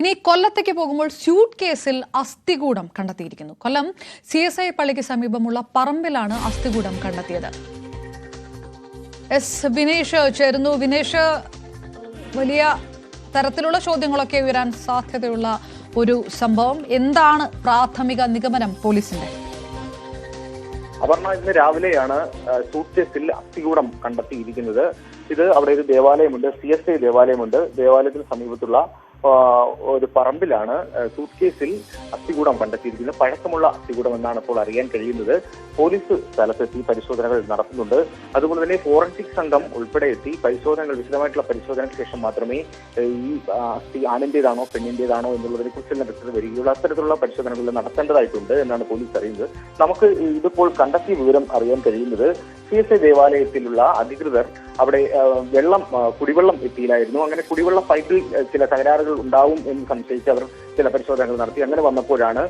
ഇനി കൊല്ലത്തേക്ക് പോകുമ്പോൾ സ്യൂട്ട് കേസിൽ അസ്ഥികൂടം കണ്ടെത്തിയിരിക്കുന്നു. കൊല്ലം CSI പള്ളിക്ക് സമീപമുള്ള പറമ്പിലാണ് അസ്ഥികൂടം കണ്ടെത്തിയത്. വിനേഷ് ചേരുന്നു. വിനേഷ്, വലിയ തരത്തിലുള്ള ചോദ്യങ്ങളൊക്കെ ഉയരാൻ സാധ്യതയുള്ള ഒരു സംഭവം. എന്താണ് പ്രാഥമിക നിഗമനം പോലീസിന്റെ? അപർണ, ഇന്ന് രാവിലെയാണ് സൂട്ട് കേസിൽ അസ്ഥികൂടം കണ്ടെത്തിയിരിക്കുന്നത്. ഇത് അവിടെ ഒരു ദേവാലയമുണ്ട്, CSI ദേവാലയമുണ്ട്. ദേവാലയത്തിന് സമീപത്തുള്ള ഒരു പറമ്പിലാണ് സൂട്ട് കേസിൽ അസ്ഥികൂടം കണ്ടെത്തിയിരിക്കുന്നത്. പഴക്കമുള്ള അസ്ഥികൂടം എന്നാണ് ഇപ്പോൾ അറിയാൻ കഴിയുന്നത്. പോലീസ് സ്ഥലത്തെത്തി പരിശോധനകൾ നടത്തുന്നുണ്ട്. അതുപോലെ തന്നെ ഫോറൻസിക് സംഘം ഉൾപ്പെടെ എത്തി വിശദമായിട്ടുള്ള പരിശോധനയ്ക്ക് ശേഷം മാത്രമേ ഈ അസ്ഥി ആണിന്റേതാണോ പെണ്ണിന്റേതാണോ എന്നുള്ളതിനെ കുറിച്ചുള്ള വ്യക്തത വരികയുള്ളൂ. അത്തരത്തിലുള്ള പരിശോധനകൾ നടത്തേണ്ടതായിട്ടുണ്ട് എന്നാണ് പോലീസ് അറിയുന്നത്. നമുക്ക് ഇതിപ്പോൾ കണ്ടെത്തിയ വിവരം അറിയാൻ കഴിയുന്നത് CSI ദേവാലയത്തിലുള്ള അധികൃതർ അവിടെ കുടിവെള്ളം എത്തിയില്ലായിരുന്നു. അങ്ങനെ കുടിവെള്ള പൈപ്പിൽ ചില തകരാറുകൾ ഉണ്ടാവും എന്ന് സംശയിച്ച് അവർ ചില പരിശോധനകൾ നടത്തി. അങ്ങനെ വന്നപ്പോഴാണ്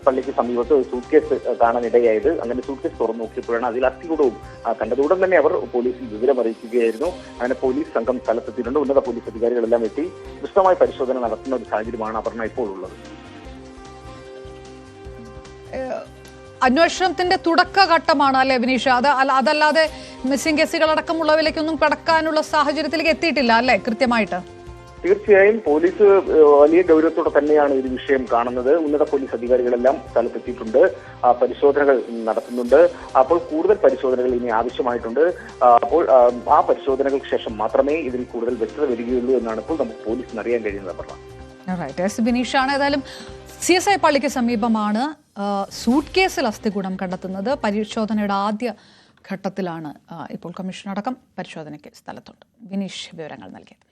പള്ളിക്ക് സമീപത്ത് സൂട്ട് കേസ് കാണാനിടയായത്. അങ്ങനെ സൂട്ട് കേസ് തുറന്നു നോക്കിയപ്പോഴാണ് അതിൽ അസ്ഥികൂടവും കണ്ടത്. ഉടൻ തന്നെ അവർ പോലീസിൽ വിവരം അറിയിക്കുകയായിരുന്നു. അങ്ങനെ പോലീസ് സംഘം സ്ഥലത്തെത്തിയിട്ടുണ്ട്. ഉന്നത പോലീസ് അധികാരികളെല്ലാം എത്തി വിശദമായ പരിശോധന നടത്തുന്ന ഒരു സാഹചര്യമാണ് അപർണ ഇപ്പോൾ ഉള്ളത്. അന്വേഷണത്തിന്റെ തുടക്കഘട്ടമാണ് അല്ലെ വിനീഷ്? അതല്ലാതെ മിസ്സിംഗ് കേസുകൾ അടക്കമുള്ളവയിലേക്കൊന്നും കടക്കാനുള്ള സാഹചര്യത്തിലേക്ക് എത്തിയിട്ടില്ല അല്ലെ കൃത്യമായിട്ട്? തീർച്ചയായും പോലീസ് വലിയ ഗൗരവത്തോടെ തന്നെയാണ് ഈ വിഷയം കാണുന്നത്. ഉന്നത പോലീസ് അധികാരികളെല്ലാം സ്ഥലത്തെത്തിയിട്ടുണ്ട്, പരിശോധനകൾ നടത്തുന്നുണ്ട്. അപ്പോൾ കൂടുതൽ പരിശോധനകൾ ഇനി ആവശ്യമായിട്ടുണ്ട്. അപ്പോൾ ആ പരിശോധനകൾക്ക് ശേഷം മാത്രമേ ഇതിൽ കൂടുതൽ വ്യക്തത വരികയുള്ളൂ എന്നാണ് ഇപ്പോൾ നമുക്ക് പോലീസിന് അറിയാൻ കഴിയുന്നത്. ബിനീഷാണ്. ഏതായാലും CSI പള്ളിക്ക് സമീപമാണ് സൂട്ട് കേസിൽ അസ്ഥികൂടം കണ്ടെത്തുന്നത്. പരിശോധനയുടെ ആദ്യ ഘട്ടത്തിലാണ് ഇപ്പോൾ കമ്മീഷൻ അടക്കം പരിശോധനയ്ക്ക് സ്ഥലത്തുണ്ട്. ബിനീഷ് വിവരങ്ങൾ നൽകിയത്.